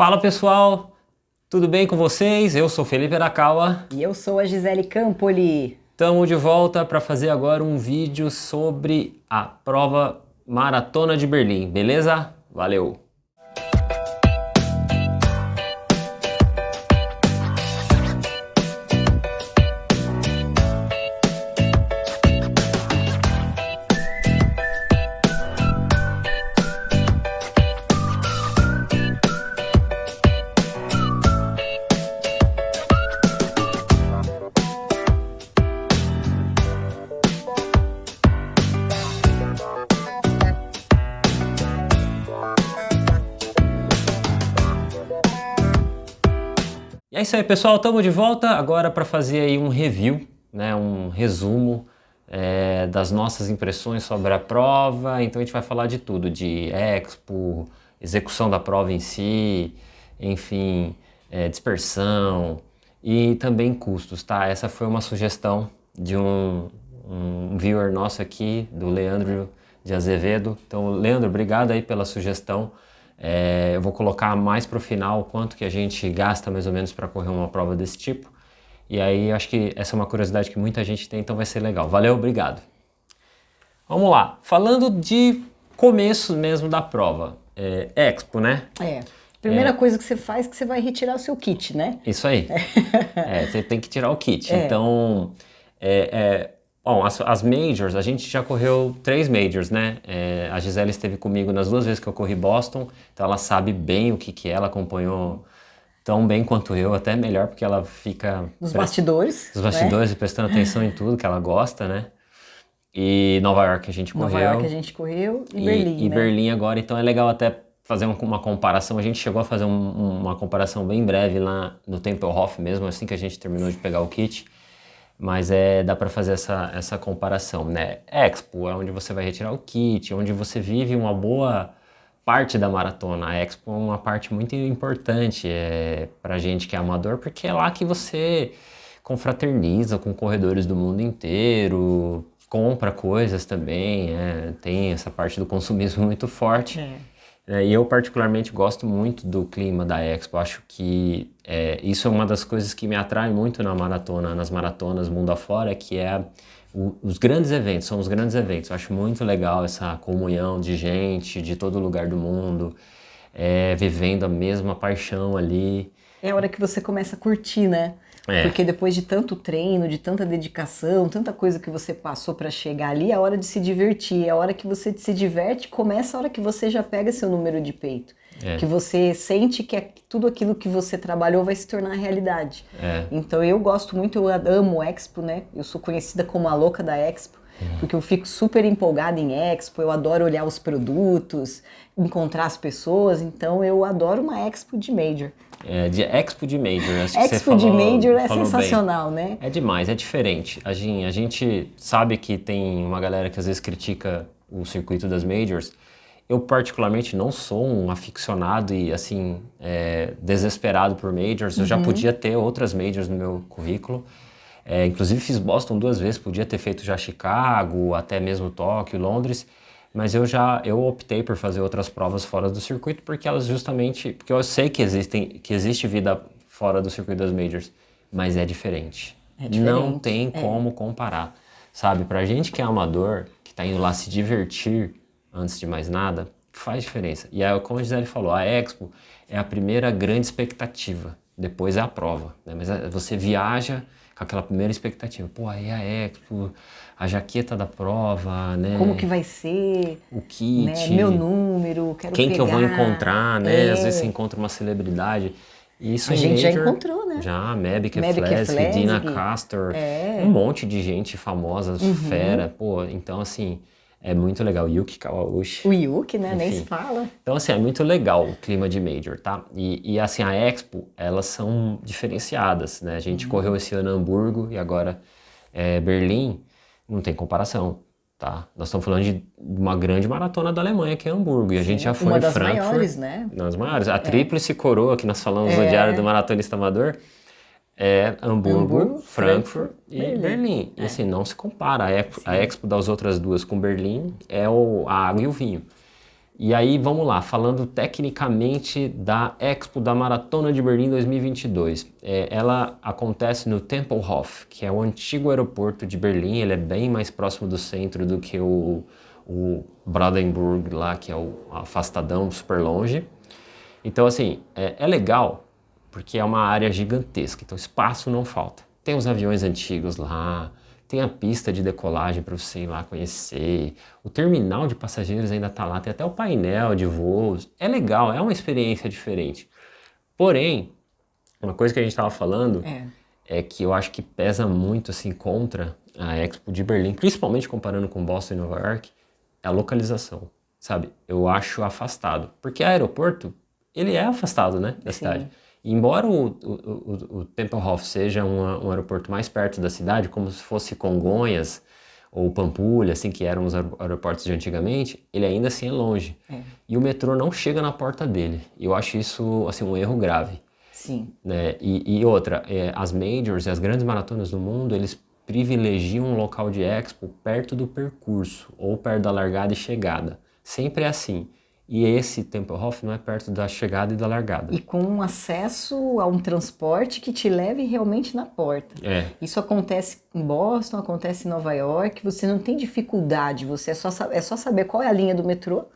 Fala pessoal, tudo bem com vocês? Eu sou Felipe Arakawa. E eu sou a Gisele Campoli. Estamos de volta para fazer agora um vídeo sobre a prova Maratona de Berlim, beleza? Valeu! E é isso aí, pessoal, estamos de volta agora para fazer aí um review, né, um resumo das nossas impressões sobre a prova. Então a gente vai falar de tudo, de expo, execução da prova em si, enfim, dispersão e também custos, tá? Essa foi uma sugestão de um viewer nosso aqui, do Leandro de Azevedo. Então, Leandro, obrigado aí pela sugestão. Eu vou colocar mais para o final quanto que a gente gasta mais ou menos para correr uma prova desse tipo. E aí acho que essa é uma curiosidade que muita gente tem, então vai ser legal. Valeu, obrigado. Vamos lá, falando de começo mesmo da prova. Expo, né? Primeira coisa que você faz é que você vai retirar o seu kit, né? Isso aí. Você tem que tirar o kit. Então, bom, as majors, a gente já correu 3 majors, né? A Gisele esteve comigo nas 2 vezes que eu corri Boston, então ela sabe bem o que é, ela acompanhou tão bem quanto eu, até melhor, porque ela fica... Nos bastidores. Nos bastidores, prestando atenção em tudo que ela gosta, né? E Nova York a gente correu. Nova York a gente correu e Berlim, e né? Berlim agora, então é legal até fazer uma comparação. A gente chegou a fazer uma comparação bem breve lá no Tempelhof mesmo, assim que a gente terminou de pegar o kit. Mas dá para fazer essa comparação, né? Expo é onde você vai retirar o kit, onde você vive uma boa parte da maratona. A Expo é uma parte muito importante pra gente que é amador, porque é lá que você confraterniza com corredores do mundo inteiro, compra coisas também, tem essa parte do consumismo muito forte. E eu particularmente gosto muito do clima da Expo. Acho que isso é uma das coisas que me atrai muito na maratona, nas maratonas mundo afora, que os grandes eventos, são os grandes eventos. Eu acho muito legal essa comunhão de gente de todo lugar do mundo, vivendo a mesma paixão ali. É a hora que você começa a curtir, né? Porque depois de tanto treino, de tanta dedicação, tanta coisa que você passou para chegar ali, é a hora de se divertir. É a hora que você se diverte, começa a hora que você já pega seu número de peito. Que você sente que tudo aquilo que você trabalhou vai se tornar realidade. Então eu gosto muito, eu amo o Expo, né? Eu sou conhecida como a louca da Expo, porque eu fico super empolgada em Expo, eu adoro olhar os produtos, encontrar as pessoas, então eu adoro uma Expo de Major. De Expo de Major, acho que você Expo de Major é falou sensacional, bem. né? É demais, é diferente. A gente sabe que tem uma galera que às vezes critica o circuito das Majors. Eu particularmente não sou um aficionado e assim, desesperado por Majors. Eu já podia ter outras Majors no meu currículo. Inclusive fiz Boston 2 vezes, podia ter feito já Chicago, até mesmo Tóquio, Londres. Mas eu optei por fazer outras provas fora do circuito porque porque eu sei que existe vida fora do circuito das Majors, mas é diferente. Não tem como comparar, sabe? Pra gente que é amador, que tá indo lá se divertir antes de mais nada, faz diferença. E aí, como a Gisele falou, a Expo é a primeira grande expectativa, depois é a prova, né? Mas você viaja com aquela primeira expectativa, pô, aí a Expo, a jaqueta da prova, né? Como que vai ser? O kit, né? Meu número, quero quem pegar. que eu vou encontrar, né? Às vezes você encontra uma celebridade. Isso a gente já Major, encontrou, né? Já, Mebeke Flesky, Dina Castor, um monte de gente famosa, fera, pô, então assim, é muito legal. Yuki Kawauchi. O Yuki, né? Enfim. Nem se fala. Então assim, é muito legal o clima de Major, tá? E assim, a Expo, elas são diferenciadas, né? A gente correu esse ano Hamburgo e agora Berlim, não tem comparação. Tá? Nós estamos falando de uma grande maratona da Alemanha, que é Hamburgo, e a gente já foi em Frankfurt. Uma das maiores, né? Uma das maiores. A tríplice coroa que nós falamos no Diário do Maratonista Amador é Hamburgo, Frankfurt e Berlim. E assim, não se compara. A Expo das outras duas com Berlim é a água e o vinho. E aí, vamos lá, falando tecnicamente da Expo da Maratona de Berlim 2022. Ela acontece no Tempelhof, que é o antigo aeroporto de Berlim. Ele é bem mais próximo do centro do que o Brandenburg lá, que é o afastadão, super longe. Então, assim, é legal porque é uma área gigantesca, então espaço não falta. Tem os aviões antigos lá, tem a pista de decolagem para você ir lá conhecer, o terminal de passageiros ainda está lá, tem até o painel de voos. É legal, é uma experiência diferente. Porém, uma coisa que a gente estava falando é que eu acho que pesa muito assim contra a Expo de Berlim, principalmente comparando com Boston e Nova York, é a localização, sabe? Eu acho afastado, porque aeroporto, ele é afastado, né, da cidade. Embora o Tempelhof seja um aeroporto mais perto da cidade, como se fosse Congonhas ou Pampulha, assim, que eram os aeroportos de antigamente, ele ainda assim é longe. E o metrô não chega na porta dele. Eu acho isso assim, um erro grave. Sim. Né? E outra, as majors e as grandes maratonas do mundo, eles privilegiam um local de expo perto do percurso, ou perto da largada e chegada. Sempre é assim. E esse Tempelhof não é perto da chegada e da largada. E com um acesso a um transporte que te leve realmente na porta. Isso acontece em Boston, acontece em Nova York, você não tem dificuldade, você é só saber qual é a linha do metrô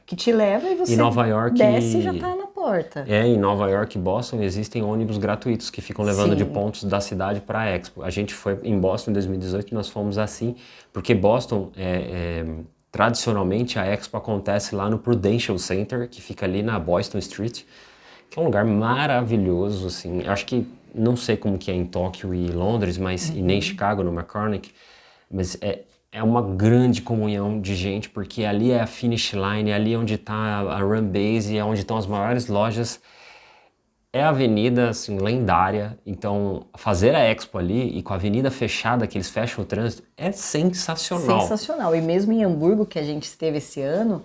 que te leva e você Nova York, desce e já está na porta. Em Nova York e Boston existem ônibus gratuitos que ficam levando de pontos da cidade para a Expo. A gente foi em Boston em 2018, nós fomos assim, porque Boston tradicionalmente a Expo acontece lá no Prudential Center, que fica ali na Boylston Street, que é um lugar maravilhoso, assim. Eu acho que, não sei como que é em Tóquio e Londres, mas e nem Chicago, no McCormick, mas é uma grande comunhão de gente, porque ali é a finish line, ali é onde está a run base, é onde estão as maiores lojas. É a avenida, assim, lendária, então fazer a Expo ali e com a avenida fechada, que eles fecham o trânsito, é sensacional. Sensacional, e mesmo em Hamburgo, que a gente esteve esse ano,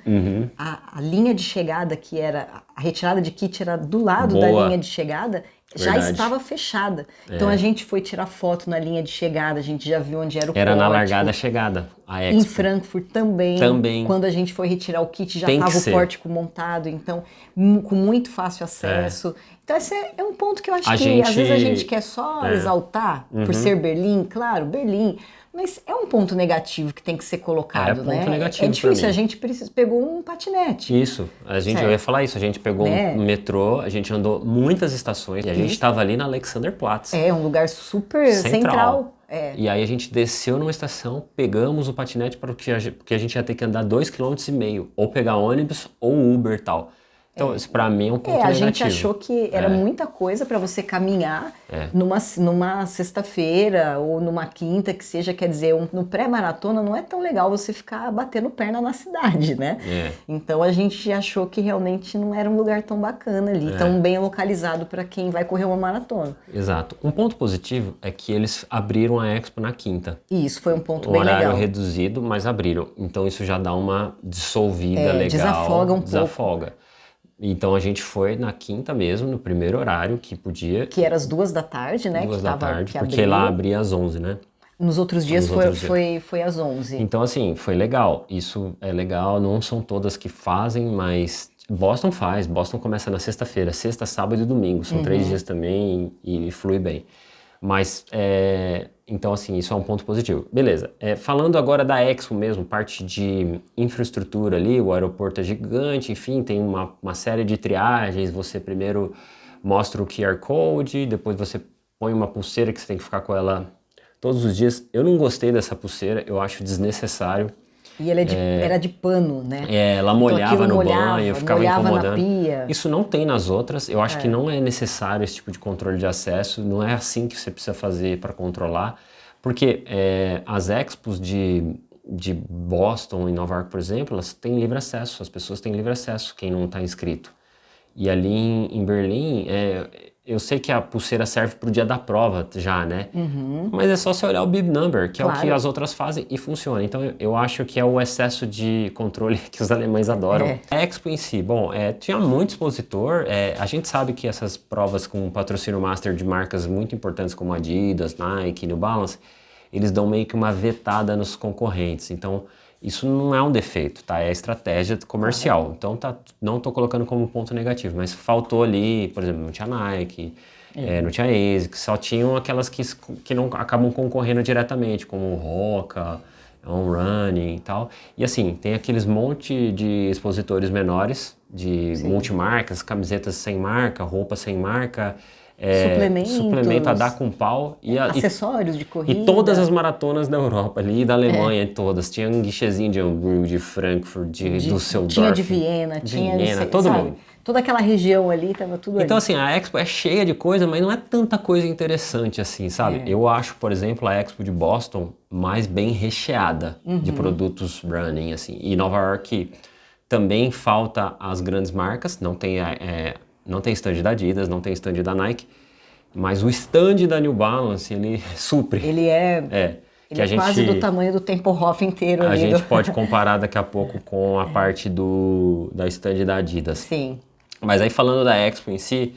a linha de chegada, que era, a retirada de kit era do lado da linha de chegada, já estava fechada. Então a gente foi tirar foto na linha de chegada, a gente já viu onde era o pórtico. Era na largada chegada, a Expo. Em Frankfurt também. Quando a gente foi retirar o kit, já estava o pórtico montado, então com muito fácil acesso. Então esse é um ponto que eu acho que às vezes a gente quer só exaltar por ser Berlim, claro, Berlim, mas é um ponto negativo que tem que ser colocado, né? Ponto negativo é difícil, a gente pegou um patinete. Isso, eu ia falar isso, a gente pegou um metrô, a gente andou muitas estações e a gente estava ali na Alexanderplatz. É um lugar super central. E aí a gente desceu numa estação, pegamos o patinete porque a gente ia ter que andar 2,5 km, ou pegar ônibus ou Uber e tal. Então, isso pra mim é um ponto negativo. A gente achou que era muita coisa para você caminhar numa sexta-feira ou numa quinta, que seja, quer dizer, no pré-maratona não é tão legal você ficar batendo perna na cidade, né? Então a gente achou que realmente não era um lugar tão bacana ali, tão bem localizado para quem vai correr uma maratona. Exato. Um ponto positivo é que eles abriram a Expo na quinta. E isso foi um ponto bem legal. Um horário reduzido, mas abriram. Então isso já dá uma dissolvida legal. Desafoga um pouco. Então a gente foi na quinta mesmo, no primeiro horário que podia. Que era às 2h, né? 2h, porque lá abria às 11, né? Nos outros dias foi às 11. Então assim, foi legal. Isso é legal, não são todas que fazem, mas Boston faz. Boston começa na sexta-feira, sexta, sábado e domingo. São 3 dias também e flui bem. Mas, então assim, isso é um ponto positivo. Beleza, falando agora da Expo mesmo, parte de infraestrutura ali, o aeroporto é gigante, enfim, tem uma série de triagens, você primeiro mostra o QR Code, depois você põe uma pulseira que você tem que ficar com ela todos os dias. Eu não gostei dessa pulseira, eu acho desnecessário. E ela era de pano, né? Ela molhava no banho, ficava incomodando. Na pia. Isso não tem nas outras. Eu acho que não é necessário esse tipo de controle de acesso. Não é assim que você precisa fazer para controlar. Porque as expos de Boston e Nova York, por exemplo, elas têm livre acesso. As pessoas têm livre acesso, quem não está inscrito. E ali em Berlim, eu sei que a pulseira serve para o dia da prova já, né? Mas é só você olhar o bib number, que é o que as outras fazem e funciona. Então eu acho que é o excesso de controle que os alemães adoram. A Expo em si, bom, tinha muito expositor. A gente sabe que essas provas com patrocínio master de marcas muito importantes como Adidas, Nike, New Balance, eles dão meio que uma vetada nos concorrentes. Então Isso não é um defeito, tá? É estratégia comercial. Então não tô colocando como ponto negativo, mas faltou ali, por exemplo, não tinha Nike, não tinha ASICS, só tinham aquelas que não acabam concorrendo diretamente, como o Roca, On Running e tal. E assim, tem aqueles monte de expositores menores, de multimarcas, camisetas sem marca, roupa sem marca, suplemento a dar com pau. Acessórios de corrida. E todas as maratonas da Europa ali, da Alemanha, todas. Tinha um guichezinho de Hamburgo, de Frankfurt, de Düsseldorf. Tinha de Viena, tinha todo mundo. Toda aquela região ali, tava tudo então, ali. assim, a Expo é cheia de coisa, mas não é tanta coisa interessante assim, sabe? Eu acho, por exemplo, a Expo de Boston mais bem recheada de produtos running, assim. E Nova York também falta as grandes marcas, não tem stand da Adidas, não tem stand da Nike, mas o stand da New Balance, ele supre. Ele é quase do tamanho do Tempelhof inteiro ali. A gente pode comparar daqui a pouco com a parte da stand da Adidas. Sim. Mas aí falando da Expo em si,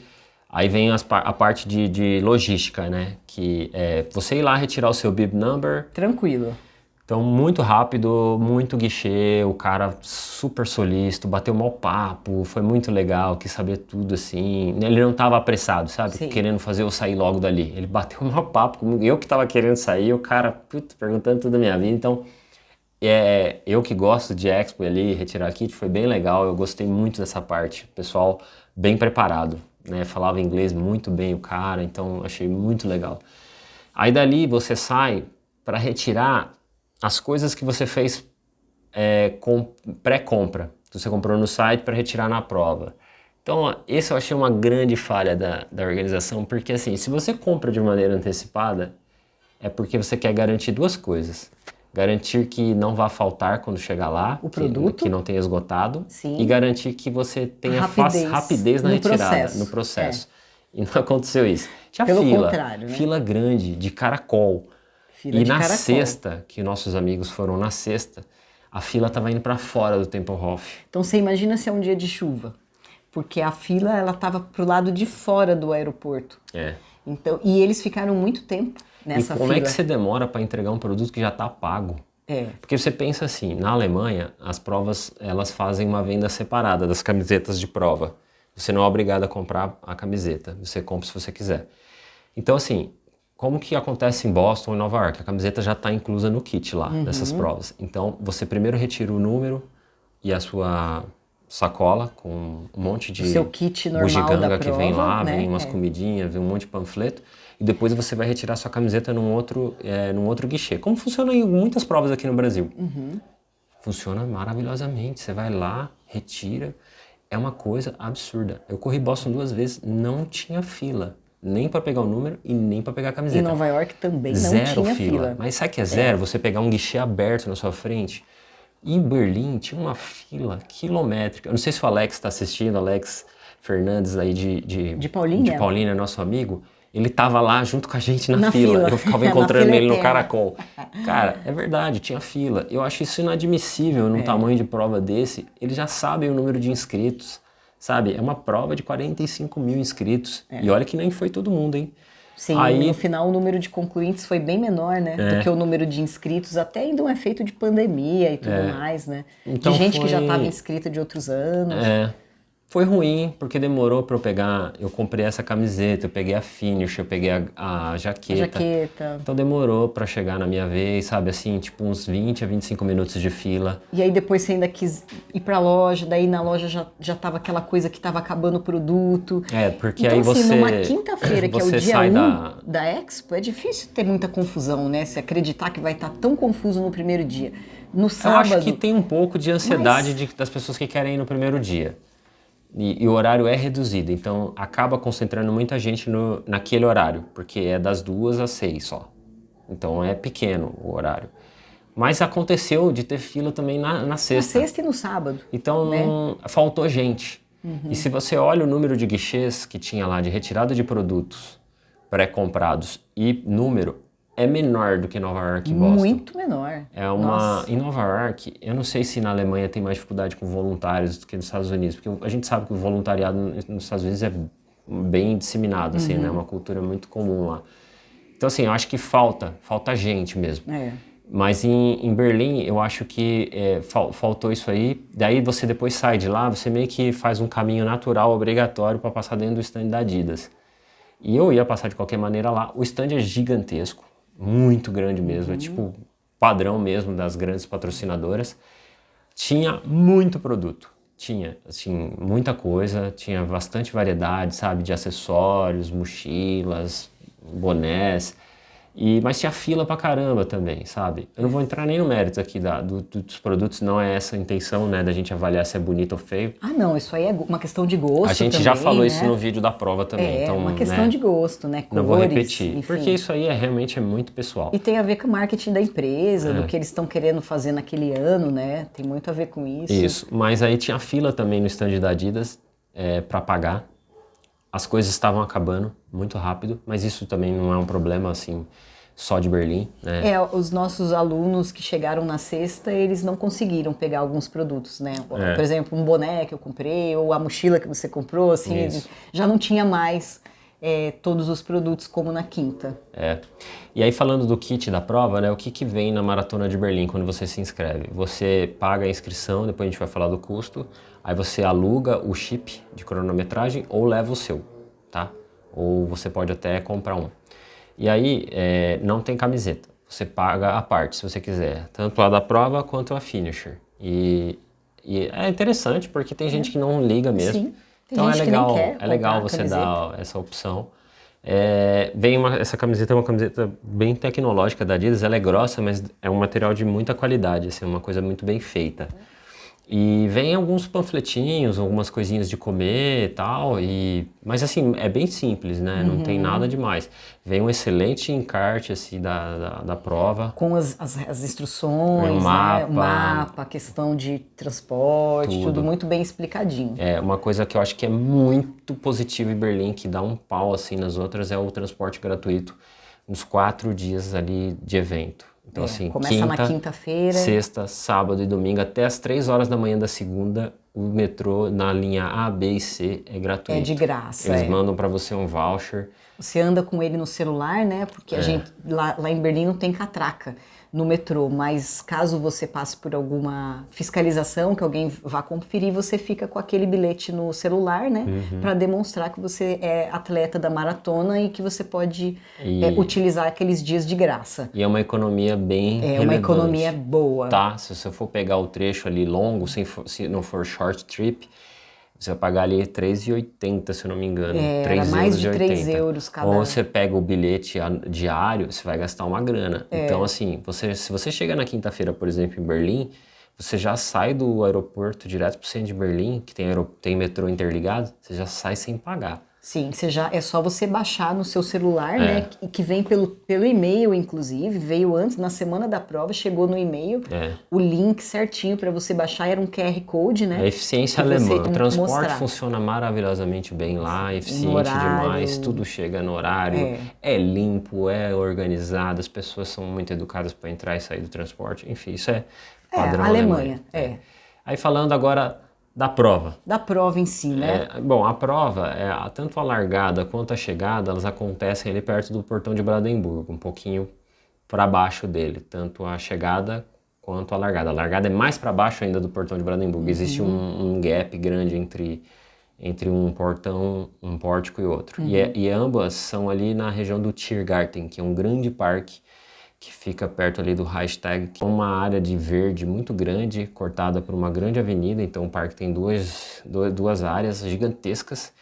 aí vem a parte de logística, né? Que é você ir lá retirar o seu bib number. Tranquilo. Então, muito rápido, muito guichê, o cara super solícito, bateu mau papo, foi muito legal, quis saber tudo assim. Ele não estava apressado, sabe? Sim. Querendo fazer eu sair logo dali. Ele bateu mau papo comigo, eu que estava querendo sair, o cara perguntando tudo da minha vida. Então, eu que gosto de Expo ali, retirar kit, foi bem legal, eu gostei muito dessa parte. O pessoal bem preparado, né? Falava inglês muito bem o cara, então achei muito legal. Aí dali você sai para retirar as coisas que você fez com pré-compra, que você comprou no site para retirar na prova. Então, esse eu achei uma grande falha da organização, porque assim, se você compra de maneira antecipada, é porque você quer garantir duas coisas. Garantir que não vai faltar quando chegar lá, o produto, que não tenha esgotado, sim, e garantir que você tenha rapidez na retirada, no processo. E não aconteceu isso. Tinha Pelo contrário, né? Fila grande, de caracol. Fila de na caracol. Sexta, que nossos amigos foram na sexta, a fila estava indo para fora do Tempelhof. Então você imagina se é um dia de chuva, porque a fila ela estava pro lado de fora do aeroporto. Então, e eles ficaram muito tempo nessa fila. E como é que você demora para entregar um produto que já está pago? Porque você pensa assim, na Alemanha, as provas elas fazem uma venda separada das camisetas de prova. Você não é obrigado a comprar a camiseta, você compra se você quiser. Então assim, como que acontece em Boston e Nova York? A camiseta já está inclusa no kit lá, dessas provas. Então, você primeiro retira o número e a sua sacola com um monte de o seu kit normal bugiganga da que prova, vem lá, né? vem umas comidinhas, vem um monte de panfleto. E depois você vai retirar sua camiseta num outro guichê. Como funciona em muitas provas aqui no Brasil. Funciona maravilhosamente. Você vai lá, retira. É uma coisa absurda. Eu corri Boston 2 vezes, não tinha fila. Nem para pegar o número e nem para pegar a camiseta. Em Nova York também não zero tinha fila. fila. Mas sabe que é zero? Você pegar um guichê aberto na sua frente. Em Berlim tinha uma fila quilométrica. Eu não sei se o Alex está assistindo, Alex Fernandes aí de Paulínia. De Paulínia, nosso amigo. Ele tava lá junto com a gente na fila. Eu ficava encontrando fila ele no eterna. caracol. Cara, é verdade, tinha fila. Eu acho isso inadmissível num tamanho de prova desse. Eles já sabem o número de inscritos. Sabe, é uma prova de 45 mil inscritos. E olha que nem foi todo mundo, hein? Sim, no final o número de concluintes foi bem menor, né? Do que o número de inscritos, até ainda um efeito de pandemia e tudo mais, né? Então de gente que já estava inscrita de outros anos. Foi ruim, porque demorou para eu pegar. Eu comprei essa camiseta, eu peguei a finish, eu peguei a jaqueta. Então demorou para chegar na minha vez, sabe? Assim, tipo uns 20 a 25 minutos de fila. E aí depois você ainda quis ir pra loja, daí na loja já tava aquela coisa que tava acabando o produto. Porque então, aí assim, você. numa quinta-feira, que é o dia 1 da... da Expo, é difícil ter muita confusão, né? Se acreditar que vai estar tão confuso no primeiro dia. No sábado. Eu acho que tem um pouco de ansiedade das pessoas que querem ir no primeiro dia. E o horário é reduzido, então acaba concentrando muita gente naquele horário, porque é das 2 às 6 só. Então é pequeno o horário. Mas aconteceu de ter fila também na sexta. Na sexta e no sábado. Então faltou gente. E se você olha o número de guichês que tinha lá de retirada de produtos pré-comprados e número, é menor do que Nova York e Boston. Muito menor. Em Nova York, eu não sei se na Alemanha tem mais dificuldade com voluntários do que nos Estados Unidos, porque a gente sabe que o voluntariado nos Estados Unidos é bem disseminado, assim, né? É uma cultura muito comum lá. Então, assim, eu acho que falta gente mesmo. Mas em Berlim, eu acho que faltou isso aí. Daí você depois sai de lá, você meio que faz um caminho natural, obrigatório, para passar dentro do stand da Adidas. E eu ia passar de qualquer maneira lá. O stand é gigantesco, muito grande mesmo. É tipo padrão mesmo das grandes patrocinadoras. Tinha muito produto. Tinha, assim, muita coisa. Tinha bastante variedade, sabe? De acessórios, mochilas, bonés. Mas tinha fila pra caramba também, sabe? Eu não vou entrar nem no mérito aqui dos produtos, não é essa a intenção, né, da gente avaliar se é bonito ou feio. Ah, não, isso aí é uma questão de gosto A gente também, já falou né? isso no vídeo da prova também, então, uma questão né, de gosto, né? Cores, não vou repetir, enfim. porque isso aí realmente é muito pessoal. E tem a ver com o marketing da empresa, do que eles estão querendo fazer naquele ano, né? Tem muito a ver com isso. Isso, mas aí tinha fila também no stand da Adidas para pagar. As coisas estavam acabando muito rápido, mas isso também não é um problema, assim, só de Berlim, né? Os nossos alunos que chegaram na sexta, eles não conseguiram pegar alguns produtos, né? Por exemplo, um boné que eu comprei, ou a mochila que você comprou, assim, já não tinha mais todos os produtos como na quinta. E aí falando do kit da prova, né? O que vem na Maratona de Berlim quando você se inscreve? Você paga a inscrição, depois a gente vai falar do custo, aí você aluga o chip de cronometragem ou leva o seu, tá? Ou você pode até comprar um. E aí não tem camiseta, você paga a parte se você quiser, tanto a da prova quanto a finisher. E é interessante porque tem gente que não liga mesmo. Sim, tem então gente que nem quer é legal comprar a você camiseta. dar essa opção. Essa camiseta é uma camiseta bem tecnológica da Adidas, ela é grossa, mas é um material de muita qualidade, assim, uma coisa muito bem feita. E vem alguns panfletinhos, algumas coisinhas de comer e tal, mas assim, é bem simples, né? Não tem nada demais. Vem um excelente encarte assim, da prova. Com as instruções, Um né? mapa. O mapa, a questão de transporte, tudo muito bem explicadinho. Uma coisa que eu acho que é muito positiva em Berlim, que dá um pau assim nas outras, é o transporte gratuito nos 4 dias ali de evento. Então, assim, começa na quinta-feira, sexta, sábado e domingo, até as 3 horas da manhã da segunda, o metrô na linha A, B e C é gratuito. É de graça. Eles mandam para você um voucher. Você anda com ele no celular, né? Porque a gente lá em Berlim não tem catraca no metrô, mas caso você passe por alguma fiscalização, que alguém vá conferir, você fica com aquele bilhete no celular, né? Para demonstrar que você é atleta da maratona e que você pode utilizar aqueles dias de graça. E é uma economia bem relevante. Uma economia boa. Tá? Se você for pegar o trecho ali longo, se não for short trip, você vai pagar ali R$3,80, se eu não me engano. Era mais de 3 euros cada. Ou você pega o bilhete diário, você vai gastar uma grana. Então, assim, se você chega na quinta-feira, por exemplo, em Berlim, você já sai do aeroporto direto pro centro de Berlim, que tem metrô interligado, você já sai sem pagar. Sim, é só você baixar no seu celular, né? Que vem pelo e-mail, inclusive. Veio antes, na semana da prova, chegou no e-mail o link certinho para você baixar. Era um QR Code, né? É eficiência alemã. O transporte funciona maravilhosamente bem lá, eficiente demais, tudo chega no horário, é limpo, é organizado, as pessoas são muito educadas para entrar e sair do transporte. Enfim, isso é padrão Alemanha. Aí falando agora da prova. Da prova em si, né? Bom, a prova, tanto a largada quanto a chegada, elas acontecem ali perto do portão de Brandenburgo, um pouquinho para baixo dele, tanto a chegada quanto a largada. A largada é mais para baixo ainda do portão de Brandenburgo. Existe um gap grande entre um portão, um pórtico e outro. E ambas são ali na região do Tiergarten, que é um grande parque que fica perto ali do Reichstag, que é uma área de verde muito grande, cortada por uma grande avenida. Então o parque tem duas áreas gigantescas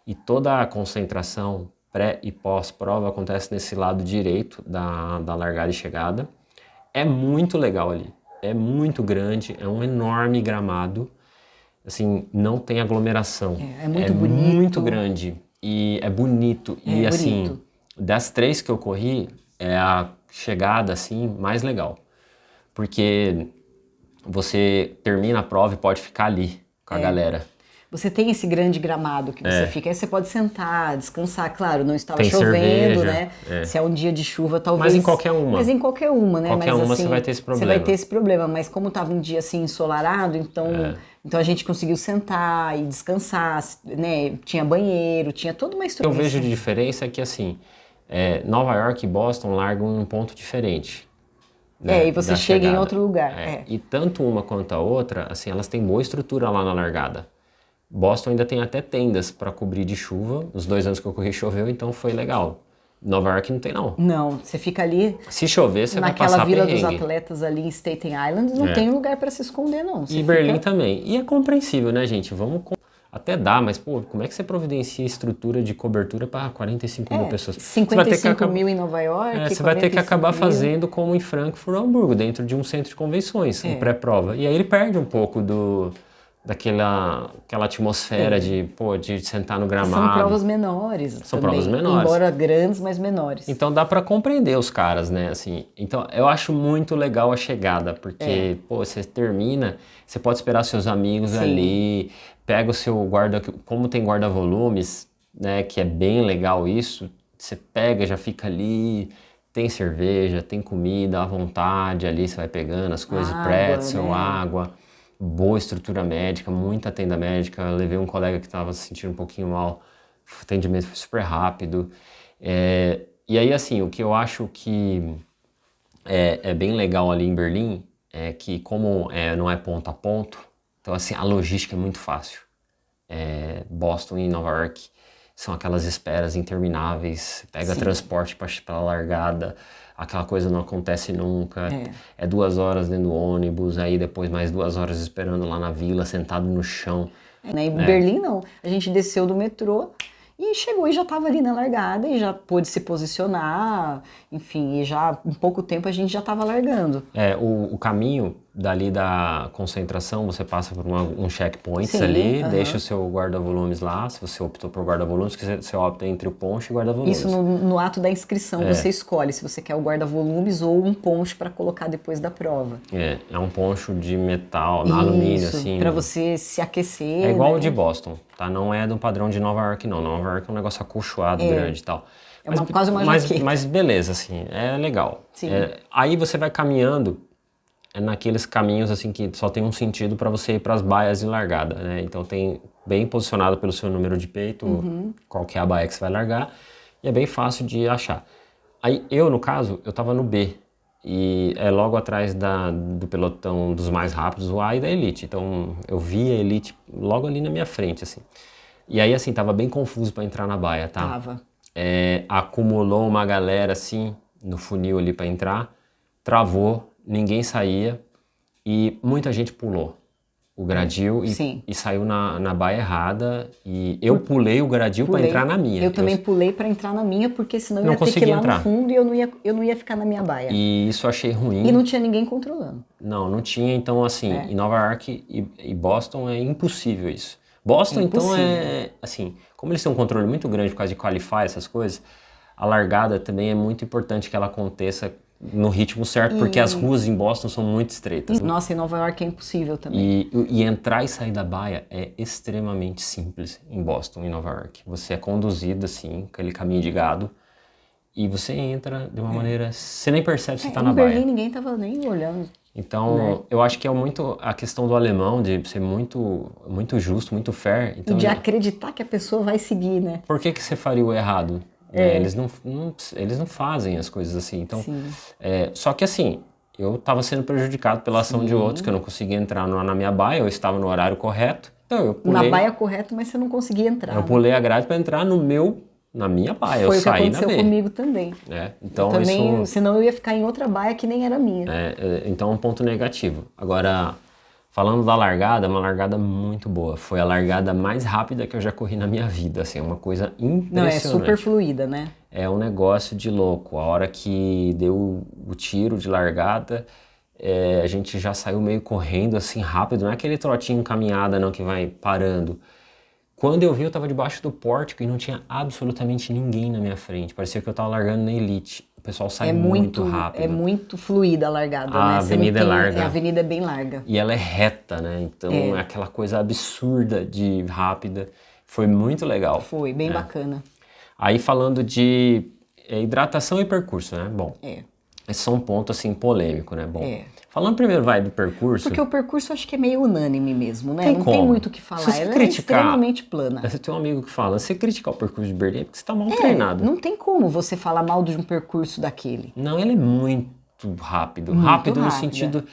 e toda a concentração pré e pós-prova acontece nesse lado direito da largada e chegada. É muito legal ali, é muito grande, é um enorme gramado, assim, não tem aglomeração. É muito bonito. Muito grande e é bonito. E assim, bonito. Das 3 que eu corri, é a chegada assim mais legal, porque você termina a prova e pode ficar ali com a galera. Você tem esse grande gramado que você fica, aí você pode sentar, descansar, claro, não estava tem chovendo, cerveja, né? Se é um dia de chuva, talvez... Mas em qualquer uma. Mas em qualquer uma, né? Qualquer uma assim, você vai ter esse problema. Você vai ter esse problema, mas como estava um dia assim ensolarado, então a gente conseguiu sentar e descansar, né? Tinha banheiro, tinha toda uma estrutura. Eu vejo de diferença que assim, Nova York e Boston largam em um ponto diferente. né, e você da chega em chegada. outro lugar. E tanto uma quanto a outra, assim, elas têm boa estrutura lá na largada. Boston ainda tem até tendas para cobrir de chuva. Os 2 anos que eu corri choveu, então foi legal. Nova York não tem não. Não, você fica ali Se chover, você vai naquela passar vila dos perrengue. atletas ali em Staten Island, não tem lugar para se esconder não. Você E Berlim também. E é compreensível, né, gente? Até dá, mas pô, como é que você providencia estrutura de cobertura para 45 mil pessoas? 55 mil em Nova York, Você vai ter que 45 acabar mil. fazendo como em Frankfurt ou Hamburgo, dentro de um centro de convenções, em pré-prova. E aí ele perde um pouco daquela atmosfera de sentar no gramado. São provas menores São também, provas menores. embora grandes, mas menores. Então dá para compreender os caras, né? Assim, então eu acho muito legal a chegada, porque você termina, você pode esperar seus amigos ali, pega o seu como tem guarda-volumes, né? Que é bem legal isso. Você pega, já fica ali, tem cerveja, tem comida à vontade ali, você vai pegando as coisas, pretzel, água. Boa estrutura médica, muita tenda médica. Eu levei um colega que estava se sentindo um pouquinho mal, o atendimento foi super rápido. E aí, assim, o que eu acho que é bem legal ali em Berlim é que, como não é ponto a ponto, então, assim, a logística é muito fácil. Boston e Nova York são aquelas esperas intermináveis, pega transporte para a largada, aquela coisa não acontece nunca, é 2 horas dentro do ônibus, aí depois mais 2 horas esperando lá na vila, sentado no chão. Em Berlim não, a gente desceu do metrô e chegou e já estava ali na largada e já pôde se posicionar, enfim, e já em pouco tempo a gente já estava largando. O caminho dali da concentração, você passa por um checkpoints ali, deixa o seu guarda-volumes lá, se você optou por guarda-volumes, que você opta entre o poncho e guarda-volumes. Isso no ato da inscrição você escolhe se você quer o guarda-volumes ou um poncho para colocar depois da prova. É um poncho de metal, alumínio, assim. Para você se aquecer. É igual o de Boston, tá? Não é do padrão de Nova York, não. Nova York é um negócio acolchoado, grande e tal. Quase uma jaqueta. Mas beleza, assim, é legal. Sim. Aí você vai caminhando naqueles caminhos assim que só tem um sentido para você ir para as baias de largada, né? Então tem bem posicionado pelo seu número de peito, qual que é a baia que você vai largar, e é bem fácil de achar. Aí no caso, eu tava no B, e é logo atrás do pelotão dos mais rápidos, o A e da Elite. Então eu vi a Elite logo ali na minha frente, assim. E aí, assim, tava bem confuso para entrar na baia, tá? Tava. Acumulou uma galera, assim, no funil ali para entrar, travou, ninguém saía e muita gente pulou o gradil e saiu na baia errada, e eu pulei o gradil para entrar na minha. Eu também pulei para entrar na minha, porque senão eu não ia ter que ir lá entrar no fundo e eu não ia ficar na minha baia. E isso eu achei ruim. E não tinha ninguém controlando. Não tinha, então assim, em Nova York e Boston é impossível isso. Boston, então, assim, como eles têm um controle muito grande por causa de qualify, essas coisas, a largada também é muito importante que ela aconteça no ritmo certo, porque as ruas em Boston são muito estreitas. Nossa, em Nova York é impossível também. E entrar e sair da baia é extremamente simples em Boston e Nova York. Você é conduzido assim, aquele caminho de gado, e você entra de uma maneira... Você nem percebe que você está na baia. Em Berlim ninguém estava nem olhando. Então, eu acho que é muito a questão do alemão, de ser muito, muito justo, muito fair. Então, de acreditar que a pessoa vai seguir, né? Por que você faria o errado? Eles não fazem as coisas assim. Então, só que assim, eu estava sendo prejudicado pela ação de outros, que eu não conseguia entrar na minha baia, eu estava no horário correto. Então eu pulei. Na baia correta, mas você não conseguia entrar. Eu pulei a grade para entrar na minha baia. Foi eu saí na B. o que aconteceu comigo também. Então eu também, senão eu ia ficar em outra baia que nem era minha. Então é um ponto negativo. Agora, falando da largada, é uma largada muito boa. Foi a largada mais rápida que eu já corri na minha vida, assim, é uma coisa impressionante. Não, é super fluida, né? É um negócio de louco. A hora que deu o tiro de largada, a gente já saiu meio correndo assim rápido, não é aquele trotinho caminhada não que vai parando. Quando eu vi, eu tava debaixo do pórtico e não tinha absolutamente ninguém na minha frente. Parecia que eu tava largando na Elite. O pessoal sai muito rápido. É muito fluida a largada, né? A avenida é larga. A avenida é bem larga. E ela é reta, né? Então é aquela coisa absurda de rápida. Foi muito legal. Foi, bem bacana. Aí falando de hidratação e percurso, né? Bom, esse é um ponto assim polêmico, né? Bom, falando primeiro do percurso... Porque o percurso eu acho que é meio unânime mesmo, né? Não tem muito o que falar, ela é extremamente plana. Você tem um amigo que fala, se criticar o percurso de Berlim é porque você tá mal treinado. Não tem como você falar mal de um percurso daquele. Não, ele é muito rápido. Muito Rápido no rápida. sentido...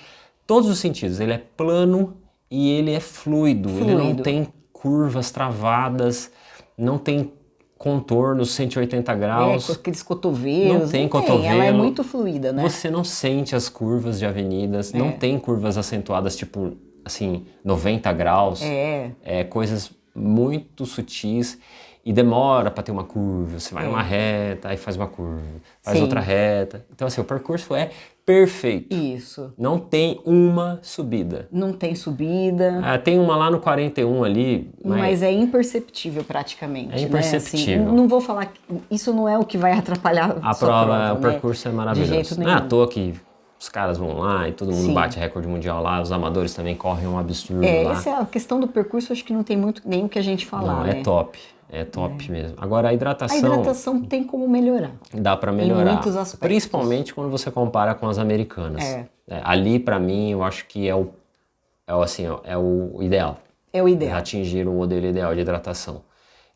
Todos os sentidos. Ele é plano e ele é fluido. Ele não tem curvas travadas, não tem contornos 180 graus. Com aqueles cotovelos. Não tem cotovelo. Ela é muito fluida, né? Você não sente as curvas de avenidas, não tem curvas acentuadas, tipo, assim, 90 graus. Coisas muito sutis e demora para ter uma curva. Você vai numa reta, aí faz uma curva, faz outra reta. Então, assim, o percurso é perfeito. Isso. Não tem uma subida. Não tem subida. Tem uma lá no 41 ali. Mas é imperceptível praticamente. É imperceptível. Né? Assim, não vou falar que isso não é o que vai atrapalhar a prova. O percurso é maravilhoso. De jeito nenhum. Não é à toa que os caras vão lá e todo mundo bate recorde mundial lá. Os amadores também correm um absurdo lá. Essa é a questão do percurso, acho que não tem muito nem o que a gente falar. Não, né? é top. É top mesmo. Agora a hidratação... A hidratação tem como melhorar. Dá para melhorar. Em muitos aspectos. Principalmente quando você compara com as americanas. Ali, para mim, eu acho que é o ideal. É o ideal. Atingir o modelo ideal de hidratação.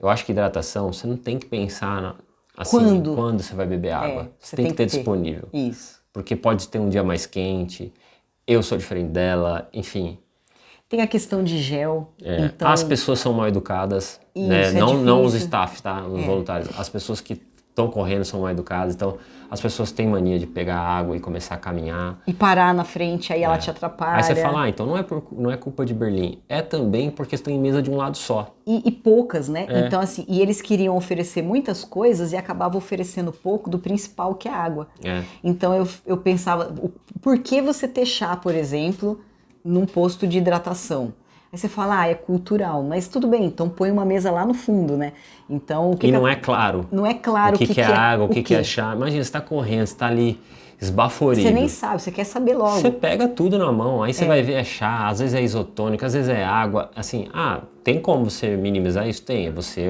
Eu acho que hidratação, você não tem que pensar assim, quando você vai beber água. Você tem que ter disponível. Isso. Porque pode ter um dia mais quente, eu sou diferente dela, enfim... Tem a questão de gel. Então... As pessoas são mal educadas, isso, né? É não os staff, tá? Os voluntários. As pessoas que estão correndo são mal educadas. Então, as pessoas têm mania de pegar água e começar a caminhar. E parar na frente, aí ela te atrapalha. Aí você fala, então não é culpa de Berlim. É também porque estão em mesa de um lado só. E poucas, né? Então, assim, e eles queriam oferecer muitas coisas e acabavam oferecendo pouco do principal, que é a água. Então, eu pensava, por que você ter chá, por exemplo... num posto de hidratação. Aí você fala, é cultural, mas tudo bem, então põe uma mesa lá no fundo, né? Então, não é claro. Não é claro o que é água, o que é chá. Imagina, você tá correndo, você tá ali esbaforido. Você nem sabe, você quer saber logo. Você pega tudo na mão, aí você vai ver chá, às vezes é isotônico, às vezes é água. Assim, tem como você minimizar isso? Tem, é você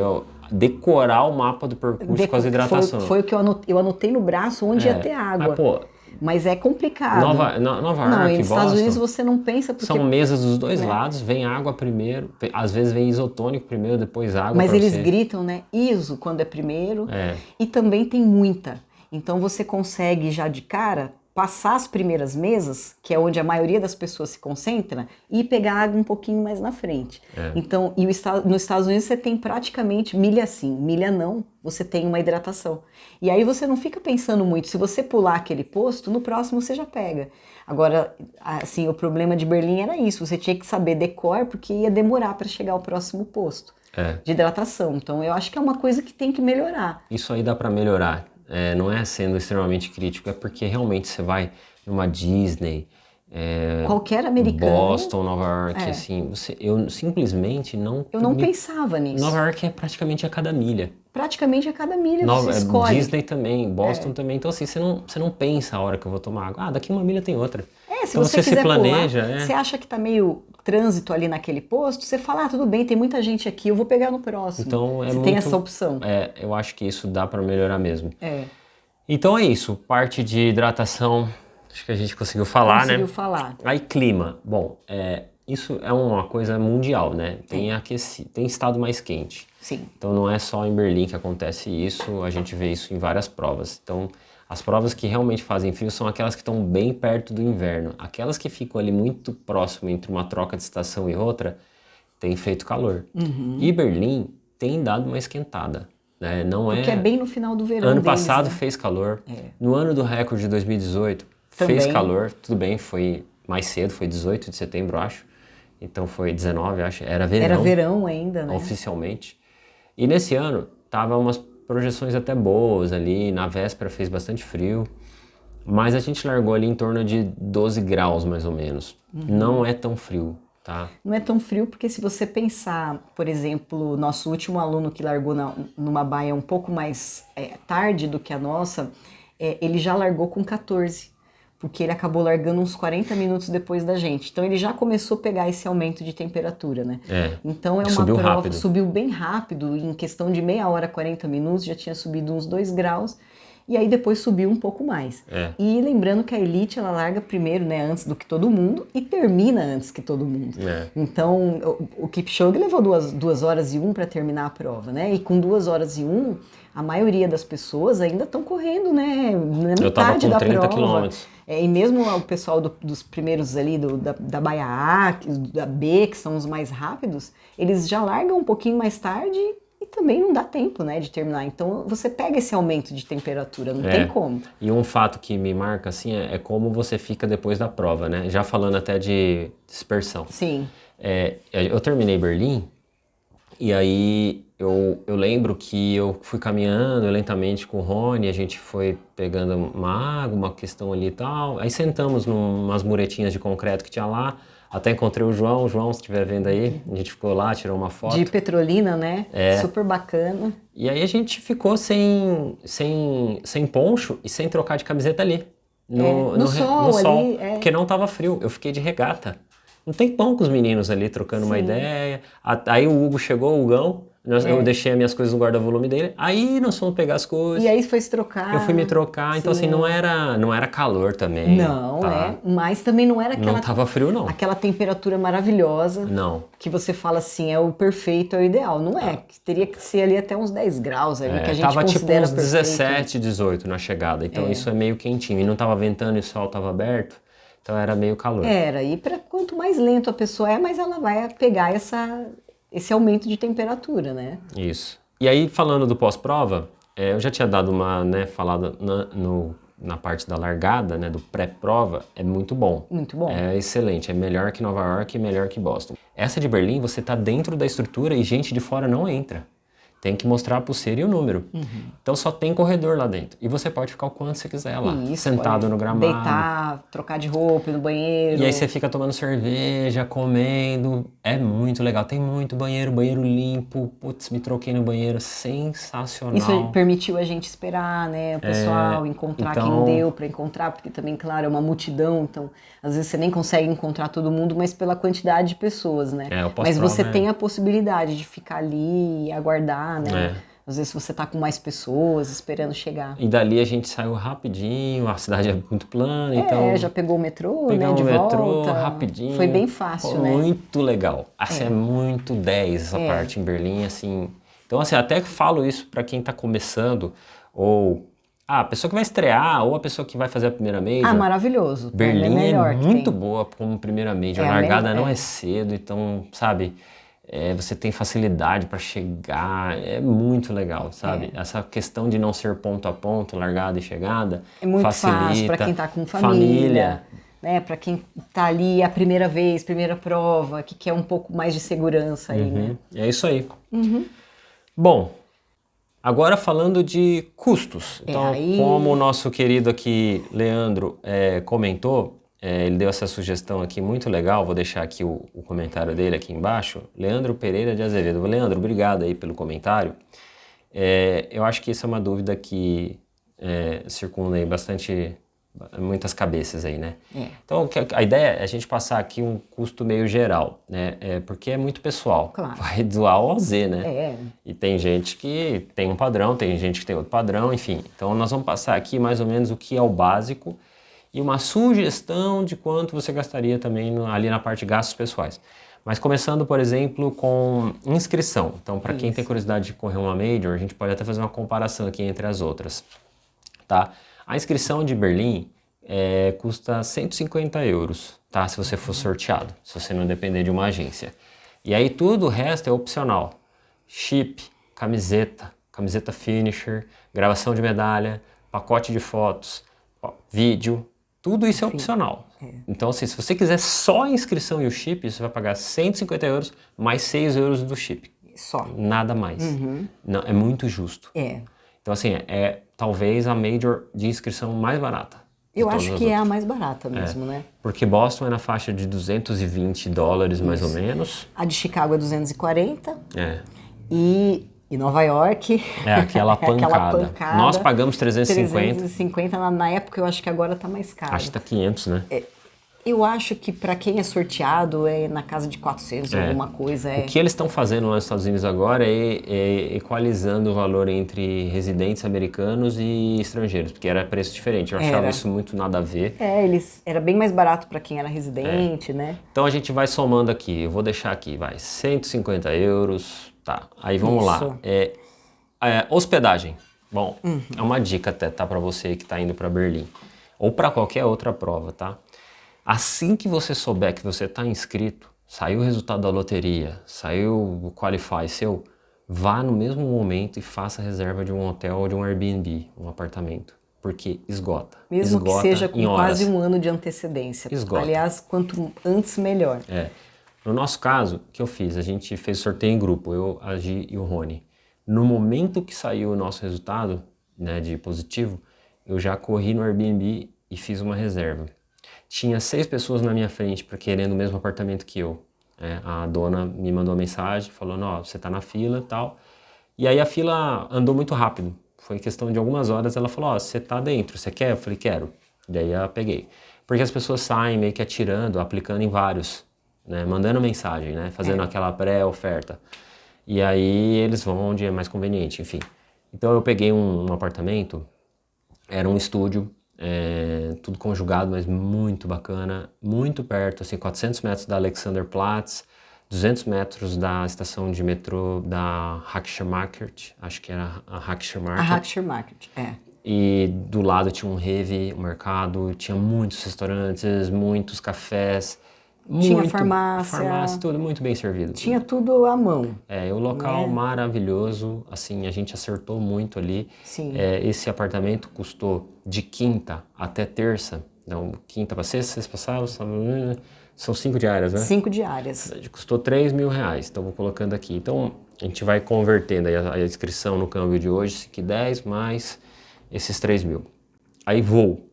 decorar o mapa do percurso com as hidratações. Foi o que eu anotei no braço onde ia ter água. Mas, pô... Mas é complicado. Nova York, nos Estados Unidos você não pensa porque... São mesas dos dois lados, vem água primeiro, às vezes vem isotônico primeiro, depois água. Mas eles gritam, né? ISO quando é primeiro. E também tem muita. Então você consegue já de cara passar as primeiras mesas, que é onde a maioria das pessoas se concentra, e pegar água um pouquinho mais na frente. Então, nos Estados Unidos você tem praticamente milha sim, milha não, você tem uma hidratação. E aí você não fica pensando muito, se você pular aquele posto, no próximo você já pega. Agora, assim, o problema de Berlim era isso, você tinha que saber decor, porque ia demorar para chegar ao próximo posto de hidratação. Então, eu acho que é uma coisa que tem que melhorar. Isso aí dá para melhorar. Não é sendo extremamente crítico, é porque realmente você vai numa Disney, qualquer americano, Boston, Nova York, assim, eu simplesmente não... Eu não pensava nisso. Nova York é praticamente a cada milha. Praticamente a cada milha você escolhe. Disney também, Boston também, então assim, você não pensa a hora que eu vou tomar água, daqui uma milha tem outra. Se então você quiser se planeja, pular, você acha que tá meio trânsito ali naquele posto, você fala, tudo bem, tem muita gente aqui, eu vou pegar no próximo. Então, você tem essa opção. Eu acho que isso dá para melhorar mesmo. Então é isso, parte de hidratação, acho que a gente conseguiu falar, né? Conseguiu falar. Aí clima, bom, isso é uma coisa mundial, né? Tem estado mais quente. Sim. Então não é só em Berlim que acontece isso, a gente vê isso em várias provas. Então as provas que realmente fazem frio são aquelas que estão bem perto do inverno. Aquelas que ficam ali muito próximo entre uma troca de estação e outra, tem feito calor. E Berlim tem dado uma esquentada. Porque é bem no final do verão. Ano passado fez calor. No ano do recorde de 2018 também fez calor. Tudo bem, foi mais cedo, foi 18 de setembro, acho. Então foi 19, acho. Era verão. Era verão ainda, né? Oficialmente. E nesse ano tava umas projeções até boas ali. Na véspera fez bastante frio. Mas a gente largou ali em torno de 12 graus, mais ou menos. Não é tão frio. Tá. Não é tão frio porque se você pensar, por exemplo, nosso último aluno que largou numa baia um pouco mais tarde do que a nossa, ele já largou com 14, porque ele acabou largando uns 40 minutos depois da gente. Então ele já começou a pegar esse aumento de temperatura, né? Então é uma prova, subiu bem rápido, em questão de meia hora, 40 minutos, já tinha subido uns 2 graus. e aí depois subiu um pouco mais. E lembrando que a elite, ela larga primeiro, né, antes do que todo mundo, e termina antes que todo mundo. Então, o Kipchoge levou 2 horas e 1 para terminar a prova, né? E com 2 horas e 1, a maioria das pessoas ainda estão correndo, né, na metade da 30 prova. quilômetros. E mesmo o pessoal dos primeiros ali, da Baia A, da B, que são os mais rápidos, eles já largam um pouquinho mais tarde e também não dá tempo, né, de terminar. Então você pega esse aumento de temperatura, não tem como. E um fato que me marca assim é como você fica depois da prova, né? Já falando até de dispersão. Sim. Eu terminei Berlim e aí eu lembro que eu fui caminhando lentamente com o Rony, a gente foi pegando uma água, uma questão ali e tal. Aí sentamos numas muretinhas de concreto que tinha lá. Até encontrei o João, se estiver vendo aí, a gente ficou lá, tirou uma foto. De Petrolina, né? Super bacana. E aí a gente ficou sem poncho e sem trocar de camiseta ali. No sol, ali, porque não tava frio, eu fiquei de regata. Um tempão com os meninos ali, trocando uma ideia. Aí o Hugo chegou, o Hugão, eu deixei as minhas coisas no guarda-volume dele, aí nós fomos pegar as coisas. E aí foi se trocar. Eu fui me trocar, então assim, não era calor também. Não, tá? Mas também não era aquela... Não tava frio, não. Aquela temperatura maravilhosa. Não. Que você fala assim, é o perfeito, é o ideal. Não é, teria que ser ali até uns 10 graus ali, que a gente tava considera tipo uns 17, 18 na chegada, então isso é meio quentinho. E não tava ventando e o sol tava aberto, então era meio calor. E quanto mais lento a pessoa é, mais ela vai pegar esse aumento de temperatura, né? Isso. E aí, falando do pós-prova, eu já tinha dado uma falada na parte da largada, né, do pré-prova, é muito bom. Muito bom. É excelente, é melhor que Nova York e melhor que Boston. Essa de Berlim, você tá dentro da estrutura e gente de fora não entra. Tem que mostrar a pulseira e o número. Então só tem corredor lá dentro. E você pode ficar o quanto você quiser lá, sentado no gramado. Deitar, trocar de roupa no banheiro. E aí você fica tomando cerveja, comendo. É muito legal. Tem muito banheiro limpo. Putz, me troquei no banheiro. Sensacional. Isso permitiu a gente esperar, né? O pessoal encontrar quem deu pra encontrar. Porque também, claro, é uma multidão. Então, às vezes você nem consegue encontrar todo mundo, mas pela quantidade de pessoas, né? Mas você tem a possibilidade de ficar ali e aguardar, né? Às vezes você tá com mais pessoas esperando chegar. E dali a gente saiu rapidinho, a cidade é muito plana, então... já pegou o metrô, né, de volta. Rapidinho. Foi bem fácil, né? Muito legal. Assim, é muito 10 essa parte em Berlim, assim... Então, assim, até que falo isso pra quem tá começando, ou... a pessoa que vai estrear, ou a pessoa que vai fazer a primeira major. Maravilhoso. Berlim é muito boa como primeira major. A largada não é cedo, então, sabe... você tem facilidade para chegar, é muito legal, sabe? Essa questão de não ser ponto a ponto, largada e chegada, é muito facilita. Fácil para quem tá com família. Né? Para quem tá ali a primeira vez, primeira prova, que quer um pouco mais de segurança aí, né? É isso aí. Bom, agora falando de custos. Então, como o nosso querido aqui, Leandro, comentou, ele deu essa sugestão aqui muito legal, vou deixar aqui o comentário dele aqui embaixo. Leandro Pereira de Azevedo. Leandro, obrigado aí pelo comentário. Eu acho que isso é uma dúvida que circunda aí muitas cabeças aí, né? Então, a ideia é a gente passar aqui um custo meio geral, né? Porque é muito pessoal. Claro. Vai do A ao Z, né? E tem gente que tem um padrão, tem gente que tem outro padrão, enfim. Então, nós vamos passar aqui mais ou menos o que é o básico e uma sugestão de quanto você gastaria também ali na parte de gastos pessoais. Mas começando, por exemplo, com inscrição. Então, para quem tem curiosidade de correr uma major, a gente pode até fazer uma comparação aqui entre as outras, tá? A inscrição de Berlim custa 150 euros, tá? Se você for sorteado, se você não depender de uma agência. E aí tudo o resto é opcional. Chip, camiseta finisher, gravação de medalha, pacote de fotos, vídeo, tudo isso é opcional. Então, assim, se você quiser só a inscrição e o chip, você vai pagar 150 euros mais 6 euros do chip. Só. Nada mais. Não, é muito justo. Então, assim, talvez a major de inscrição mais barata. Eu acho que é a mais barata mesmo, né? Porque Boston é na faixa de $220 mais ou menos. A de Chicago é 240. E Nova York... aquela pancada. Nós pagamos 350. 350 na época, eu acho que agora tá mais caro. Acho que tá 500, né? Eu acho que para quem é sorteado é na casa de 400 alguma coisa. O que eles estão fazendo lá nos Estados Unidos agora é equalizando o valor entre residentes americanos e estrangeiros, porque era preço diferente. Eu achava isso muito nada a ver. Era bem mais barato para quem era residente, né? Então a gente vai somando aqui. Eu vou deixar aqui, vai, 150 euros. Tá, aí vamos lá. Hospedagem. Bom, é uma dica até, tá, para você que está indo para Berlim. Ou para qualquer outra prova, tá? Assim que você souber que você está inscrito, saiu o resultado da loteria, saiu o Qualify seu, vá no mesmo momento e faça a reserva de um hotel ou de um Airbnb, um apartamento, porque esgota. Mesmo que seja com quase um ano de antecedência. Esgota. Aliás, quanto antes, melhor. No nosso caso, o que eu fiz? A gente fez sorteio em grupo, eu, a Gi e o Rony. No momento que saiu o nosso resultado, né, de positivo, eu já corri no Airbnb e fiz uma reserva. Tinha 6 pessoas na minha frente querendo o mesmo apartamento que eu. A dona me mandou uma mensagem falando, ó, você tá na fila e tal. E aí a fila andou muito rápido. Foi questão de algumas horas, ela falou, ó, você tá dentro, você quer? Eu falei, quero. Daí eu peguei. Porque as pessoas saem meio que atirando, aplicando em vários, né, mandando mensagem, né, fazendo aquela pré-oferta. E aí eles vão onde é mais conveniente, enfim. Então eu peguei um apartamento, era um estúdio, tudo conjugado, mas muito bacana, muito perto, assim, 400 metros da Alexanderplatz, 200 metros da estação de metrô da Hackescher Market, acho que era a Hackescher Market. A Hackescher Market, E do lado tinha um Rewe, um mercado, tinha muitos restaurantes, muitos cafés. Tinha farmácia, tudo muito bem servido. Tinha tudo à mão. O local maravilhoso, assim, a gente acertou muito ali. Sim. Esse apartamento custou de quinta até terça, então quinta para sexta, sexta para sábado, são 5 diárias, né? 5 diárias. Custou 3 mil reais, então vou colocando aqui. Então a gente vai convertendo aí a inscrição no câmbio de hoje, que 10 mais esses 3 mil. Aí voo.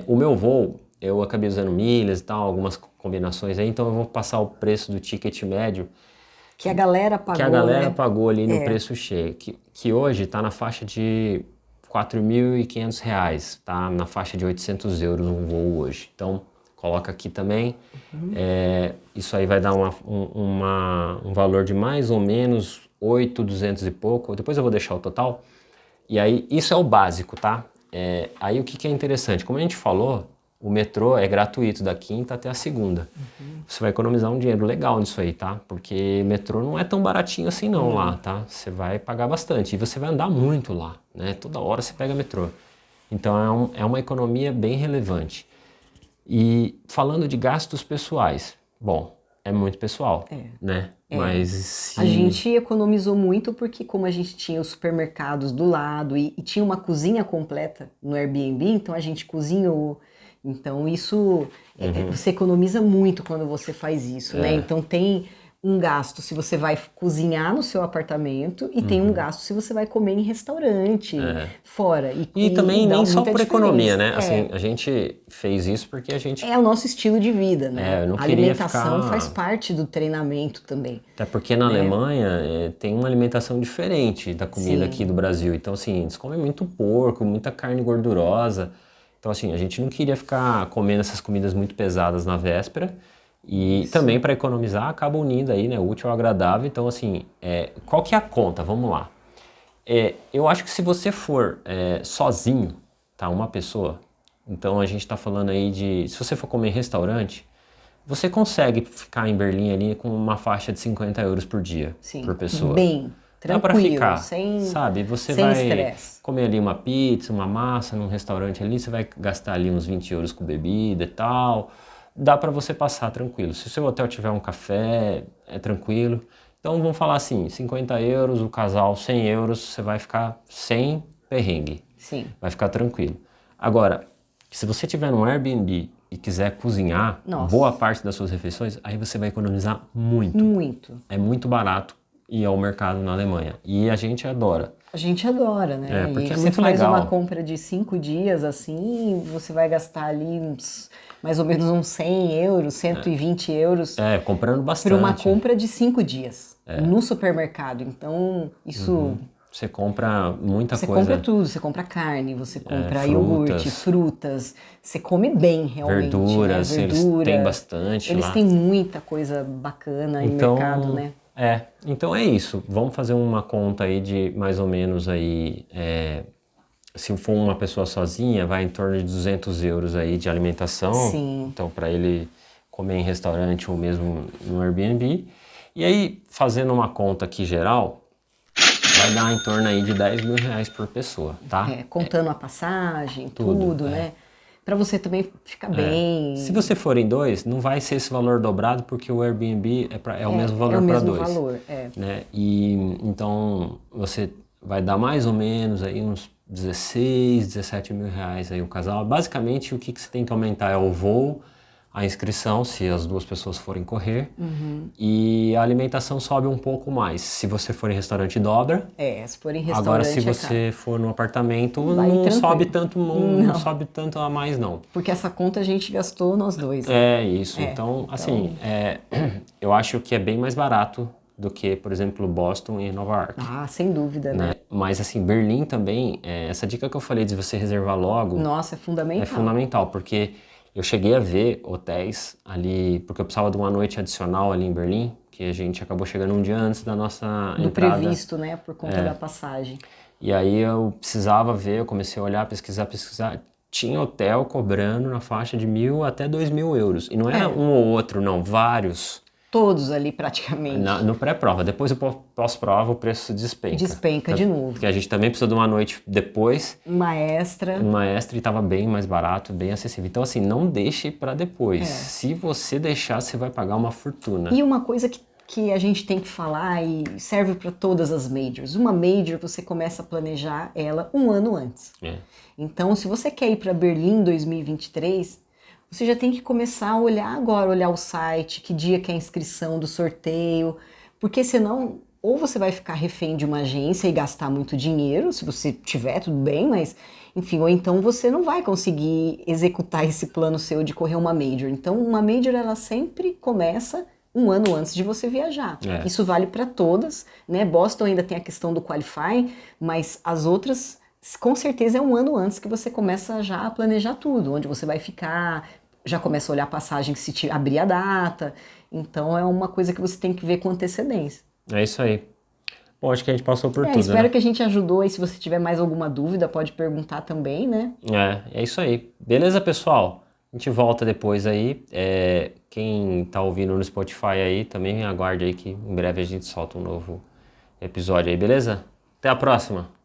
O meu voo, eu acabei usando milhas e tal, algumas combinações aí, então eu vou passar o preço do ticket médio que a galera pagou, ali no preço cheio, que hoje está na faixa de R$4.500, tá na faixa de 800 euros um voo hoje. Então coloca aqui também, isso aí vai dar um valor de mais ou menos 8.200 e pouco, depois eu vou deixar o total. E aí isso é o básico, tá? Aí o que é interessante, como a gente falou, o metrô é gratuito da quinta até a segunda. Você vai economizar um dinheiro legal nisso aí, tá? Porque metrô não é tão baratinho assim não lá, tá? Você vai pagar bastante e você vai andar muito lá, né? Toda hora você pega metrô. Então é uma economia bem relevante. E falando de gastos pessoais, bom, é muito pessoal, né? Mas a gente economizou muito porque como a gente tinha os supermercados do lado e tinha uma cozinha completa no Airbnb, então a gente cozinhou. Então isso, você economiza muito quando você faz isso, né? Então tem um gasto se você vai cozinhar no seu apartamento e tem um gasto se você vai comer em restaurante, fora. E também nem só por economia, né? É. Assim, a gente fez isso porque a gente... É o nosso estilo de vida, né? Eu não a queria alimentação ficar... faz parte do treinamento também. Até porque na Alemanha tem uma alimentação diferente da comida aqui do Brasil. Então, assim, eles comem muito porco, muita carne gordurosa. Então, assim, a gente não queria ficar comendo essas comidas muito pesadas na véspera. E também para economizar, acaba unindo aí, né, o útil ao agradável. Então, assim, qual que é a conta? Vamos lá. Eu acho que se você for sozinho, tá, uma pessoa, então a gente está falando aí de... Se você for comer em restaurante, você consegue ficar em Berlim ali com uma faixa de 50 euros por dia, por pessoa. Bem, tranquilo, dá pra ficar, sem, sabe? Você sem vai estresse. comer ali uma pizza, uma massa num restaurante ali, você vai gastar ali uns 20 euros com bebida e tal. Dá para você passar tranquilo. Se o seu hotel tiver um café, é tranquilo. Então vamos falar assim, 50 euros, o casal 100 euros, você vai ficar sem perrengue. Sim. Vai ficar tranquilo. Agora, se você tiver num Airbnb e quiser cozinhar boa parte das suas refeições, aí você vai economizar muito. Muito. É muito barato ir ao mercado na Alemanha. E a gente adora. A gente adora, né? Porque e é você muito faz legal. uma compra de 5 dias assim, você vai gastar ali mais ou menos uns 100 euros, 120 euros. Comprando bastante. Por uma compra de 5 dias no supermercado. Então, isso Você compra muita Você coisa. compra tudo, você compra carne, você compra frutas. iogurte, frutas, você come bem realmente, Verduras, né? eles têm bastante Eles lá. têm muita coisa bacana em mercado, né? Então é isso. Vamos fazer uma conta aí de mais ou menos aí, se for uma pessoa sozinha, vai em torno de 200 euros aí de alimentação. Sim. Então para ele comer em restaurante ou mesmo no Airbnb. E aí, fazendo uma conta aqui geral, vai dar em torno aí de 10 mil reais por pessoa, tá? Contando a passagem, tudo, né? Pra você também ficar bem. Se você for em dois, não vai ser esse valor dobrado, porque o Airbnb é o mesmo valor para dois. É o mesmo valor, né? E então você vai dar mais ou menos aí uns 16, 17 mil reais aí o casal. Basicamente o que você tem que aumentar é o voo, a inscrição, se as duas pessoas forem correr, e a alimentação sobe um pouco mais. Se você for em restaurante, dobra. Se for em restaurante. Agora, se você for no apartamento, Vai não tranquilo. sobe tanto, não sobe tanto a mais, não. Porque essa conta a gente gastou nós dois. É isso. Então, assim, eu acho que é bem mais barato do que, por exemplo, Boston e Nova York. Ah, sem dúvida, né? Mas, assim, Berlim também, essa dica que eu falei de você reservar logo... Nossa, é fundamental. É fundamental, porque eu cheguei a ver hotéis ali, porque eu precisava de uma noite adicional ali em Berlim, que a gente acabou chegando um dia antes da nossa Do entrada. previsto, né? Por conta da passagem. E aí eu precisava ver, eu comecei a olhar, pesquisar. Tinha hotel cobrando na faixa de 1.000 até 2.000 euros. E não é um ou outro, não, vários. Todos ali praticamente. No pré-prova. Depois, pós-prova, o preço despenca. Despenca de novo. Porque a gente também precisa de uma noite depois. Uma extra. E estava bem mais barato, bem acessível. Então, assim, não deixe para depois. Se você deixar, você vai pagar uma fortuna. E uma coisa que a gente tem que falar e serve para todas as majors. Uma major, você começa a planejar ela um ano antes. Então, se você quer ir para Berlim 2023, você já tem que começar a olhar agora, olhar o site, que dia que é a inscrição do sorteio, porque senão ou você vai ficar refém de uma agência e gastar muito dinheiro, se você tiver, tudo bem, mas enfim, ou então você não vai conseguir executar esse plano seu de correr uma major. Então, uma major, ela sempre começa um ano antes de você viajar. Isso vale para todas, né? Boston ainda tem a questão do qualifying, mas as outras, com certeza, é um ano antes que você começa já a planejar tudo, onde você vai ficar, já começa a olhar a passagem se abrir a data. Então é uma coisa que você tem que ver com antecedência. É isso aí. Bom, acho que a gente passou por tudo, espero né? que a gente ajudou aí. Se você tiver mais alguma dúvida, pode perguntar também, né? É isso aí. Beleza, pessoal? A gente volta depois aí. Quem tá ouvindo no Spotify aí, também aguarde aí que em breve a gente solta um novo episódio aí, beleza? Até a próxima!